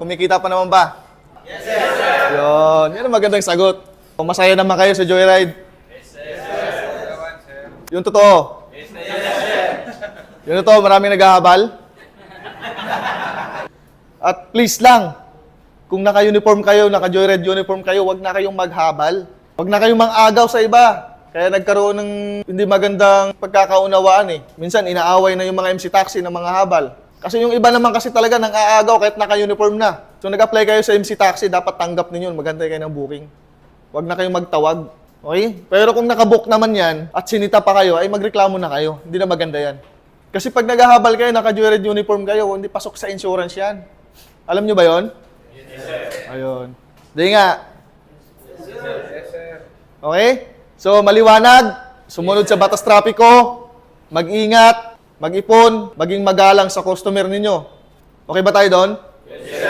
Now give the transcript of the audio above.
Kumikita pa naman ba? Yes, sir. Yan ang magandang sagot. Kung masaya naman kayo sa Joyride. Yes, sir. Yung totoo. Yes, sir. Yung totoo, maraming naghahabal. At please lang, kung naka-uniform kayo, naka-Joyride uniform kayo, wag na kayong maghabal. Wag na kayong mang-agaw sa iba. Kaya nagkaroon ng hindi magandang pagkakaunawaan eh. Minsan, inaaway na yung mga MC Taxi ng mga habal. Kasi yung iba naman kasi talaga nang aagaw kahit naka-uniform na. So nag-apply kayo sa MC Taxi, dapat tanggap ninyo, magantay kayo ng booking. Huwag na kayong magtawag. Okay? Pero kung nakabook naman yan at sinita pa kayo, ay magreklamo na kayo. Hindi na maganda yan. Kasi pag naghahabal kayo, naka-Joyride uniform kayo, hindi pasok sa insurance yan. Alam nyo ba yon? Yes, sir. Ayun. Di nga. Yes, sir. Okay? So maliwanag, sumunod sa batas trapiko, mag-ingat, mag-ipon, maging magalang sa customer ninyo. Okay ba tayo doon? Yes, sir.